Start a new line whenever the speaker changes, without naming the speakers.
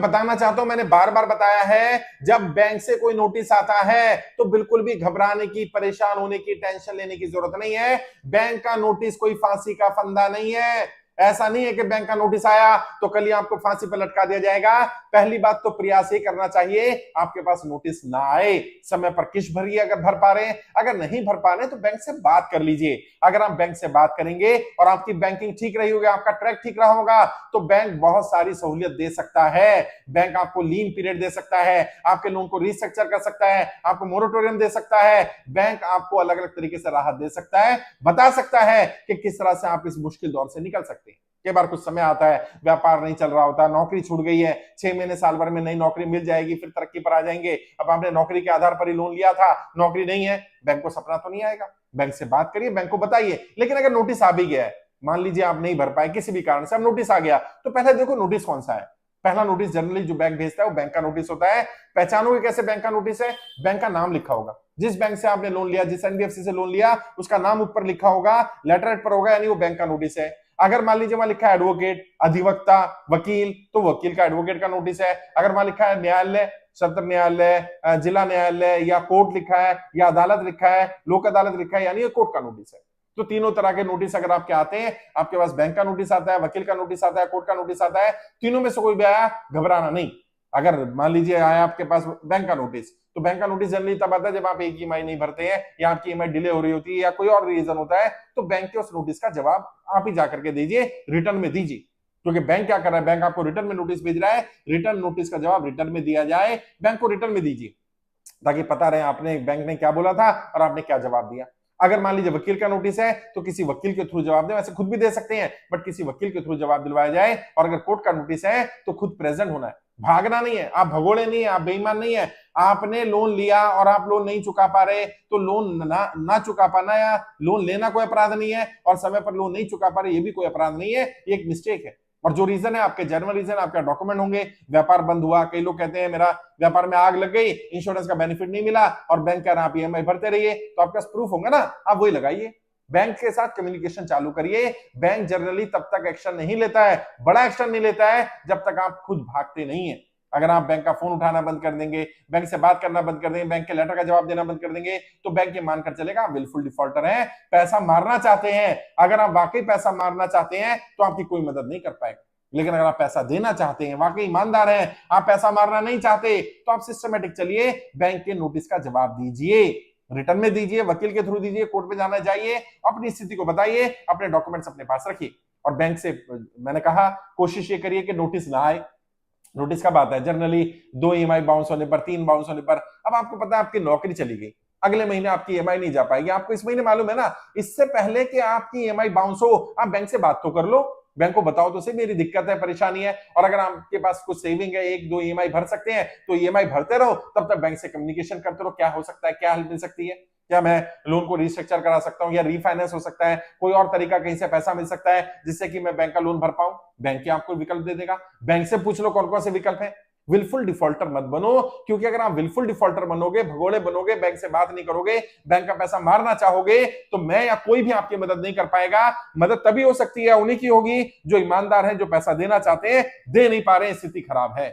बताना चाहता हूं, मैंने बार बार बताया है, जब बैंक से कोई नोटिस आता है तो बिल्कुल भी घबराने की, परेशान होने की, टेंशन लेने की जरूरत नहीं है। बैंक का नोटिस कोई फांसी का फंदा नहीं है। ऐसा नहीं है कि बैंक का नोटिस आया तो कल ही आपको फांसी पर लटका दिया जाएगा। पहली बात तो प्रयास ये करना चाहिए आपके पास नोटिस ना आए, समय पर किस्त भरिए अगर भर पा रहे हैं, अगर नहीं भर पा रहे तो बैंक से बात कर लीजिए। अगर आप बैंक से बात करेंगे और आपकी बैंकिंग ठीक रही होगी, आपका ट्रैक ठीक रहा होगा, तो बैंक बहुत सारी सहूलियत दे सकता है। बैंक आपको लीन पीरियड दे सकता है, आपके लोन को रिस्ट्रक्चर कर सकता है, आपको मोरेटोरियम दे सकता है, बैंक आपको अलग अलग तरीके से राहत दे सकता है, बता सकता है कि किस तरह से आप इस मुश्किल दौर से निकल सकते हैं। कई बार कुछ समय आता है, व्यापार नहीं चल रहा होता, नौकरी छूट गई है, 6 महीने साल भर में नई नौकरी मिल जाएगी, फिर तरक्की पर आ जाएंगे। अब आपने नौकरी के आधार पर ही लोन लिया था, नौकरी नहीं है, बैंक को सपना तो नहीं आएगा। बैंक से बात करिए, बैंक को बताइए। लेकिन अगर नोटिस आ भी गया है, मान लीजिए आप नहीं भर पाए किसी भी कारण से, अब नोटिस आ गया, तो पहले देखो नोटिस कौन सा है। पहला नोटिस जनरली जो बैंक भेजता है वो बैंक का नोटिस होता है। पहचानोगे कैसे बैंक का नोटिस है? बैंक का नाम लिखा होगा, जिस बैंक से आपने लोन लिया, जिस एनबीएफसी से लोन लिया, उसका नाम ऊपर लिखा होगा, लेटर हेड पर होगा, यानी वो बैंक का नोटिस है। अगर मान लीजिए वहां लिखा है एडवोकेट, अधिवक्ता, वकील, तो वकील का, एडवोकेट का नोटिस है। अगर वहां लिखा है न्यायालय, सत्र न्यायालय, जिला न्यायालय या कोर्ट लिखा है, या अदालत लिखा है, लोक अदालत लिखा है, यानी ये कोर्ट का नोटिस है। तो तीनों तरह के नोटिस अगर आपके आते हैं, आपके पास बैंक का नोटिस आता है, वकील का नोटिस आता है, कोर्ट का नोटिस आता है, तीनों में से कोई भी आया, घबराना नहीं। अगर मान लीजिए आया आपके पास बैंक का नोटिस, तो बैंक का नोटिस जनरली तब आता है जब आप एक ईएमआई नहीं भरते हैं, या आपकी ईएमआई डिले हो रही होती है, या कोई और रीजन होता है, तो बैंक के उस नोटिस का जवाब आप ही जाकर के दीजिए, रिटर्न में दीजिए। क्योंकि बैंक क्या कर रहा है, बैंक आपको रिटर्न में नोटिस भेज रहा है, रिटर्न नोटिस का जवाब रिटर्न में दिया जाए, बैंक को रिटर्न में दीजिए, ताकि पता रहे आपने, बैंक ने क्या बोला था और आपने क्या जवाब दिया। अगर मान लीजिए वकील का नोटिस है, तो किसी वकील के थ्रू जवाब दें, वैसे खुद भी दे सकते हैं, बट किसी वकील के थ्रू जवाब दिलवाया जाए। और अगर कोर्ट का नोटिस है तो खुद प्रेजेंट होना है, भागना नहीं है, आप भगोड़े नहीं है, आप बेईमान नहीं है। आपने लोन लिया और आप लोन नहीं चुका पा रहे, तो लोन ना चुका पाना या लोन लेना कोई अपराध नहीं है, और समय पर लोन नहीं चुका पा रहे ये भी कोई अपराध नहीं है, ये एक मिस्टेक है। और जो रीजन है आपके जेन्युइन रीजन, आपका डॉक्यूमेंट होंगे, व्यापार बंद हुआ, कई लोग कहते हैं मेरा व्यापार में आग लग गई, इंश्योरेंस का बेनिफिट नहीं मिला, और बैंक कह रहा है आप ईएमआई भरते रहिए, तो आपके पास प्रूफ होगा ना, आप वही लगाइए। बैंक के साथ कम्युनिकेशन चालू करिए। बैंक जनरली तब तक एक्शन नहीं लेता है, बड़ा एक्शन नहीं लेता है, जब तक आप खुद भागते नहीं है। अगर आप बैंक का फोन उठाना बंद कर देंगे, बैंक से बात करना बंद कर देंगे, बैंक के लेटर का जवाब देना बंद कर देंगे, तो बैंक ये मानकर चलेगा आप विलफुल डिफॉल्टर हैं, पैसा मारना चाहते हैं। अगर आप वाकई पैसा मारना चाहते हैं तो आपकी कोई मदद नहीं कर पाएगा। लेकिन अगर आप पैसा देना चाहते हैं, वाकई ईमानदार हैं, आप पैसा मारना नहीं चाहते, तो आप सिस्टमेटिक चलिए, बैंक के नोटिस का जवाब दीजिए, रिटर्न में दीजिए, वकील के थ्रू दीजिए, कोर्ट में जाना जाइए, अपनी स्थिति को बताइए, अपने डॉक्यूमेंट्स अपने पास रखिए। और बैंक से मैंने कहा कोशिश ये करिए कि नोटिस ना आए। नोटिस कब आता है? जनरली 2 ईएमआई बाउंस होने पर, 3 बाउंस होने पर। अब आपको पता है आपकी नौकरी चली गई, अगले महीने आपकी ईएमआई नहीं जा पाएगी, आपको इस महीने मालूम है ना, इससे पहले कि आपकी ईएमआई बाउंस हो, आप बैंक से बात तो कर लो, बैंक को बताओ तो सही मेरी दिक्कत है, परेशानी है। और अगर आपके पास कुछ सेविंग है, 1-2 ईएमआई भर सकते हैं, तो ईएमआई भरते रहो, तब तक बैंक से कम्युनिकेशन करते रहो, क्या हो सकता है, क्या हेल्प मिल सकती है, क्या मैं लोन को रिस्ट्रक्चर करा सकता हूं, या रीफाइनेंस हो सकता है, कोई और तरीका कहीं से पैसा मिल सकता है जिससे कि मैं बैंक का लोन भर पाऊं। बैंक ही आपको विकल्प दे देगा। बैंक से पूछ लो कौन कौन से विकल्प है। विलफुल डिफॉल्टर मत बनो, क्योंकि अगर आप विलफुल डिफॉल्टर बनोगे, भगोड़े बनोगे, बैंक से बात नहीं करोगे, बैंक का पैसा मारना चाहोगे, तो मैं या कोई भी आपकी मदद नहीं कर पाएगा। मदद तभी हो सकती है, उन्हीं की होगी जो ईमानदार हैं, जो पैसा देना चाहते हैं, दे नहीं पा रहे हैं, स्थिति खराब है।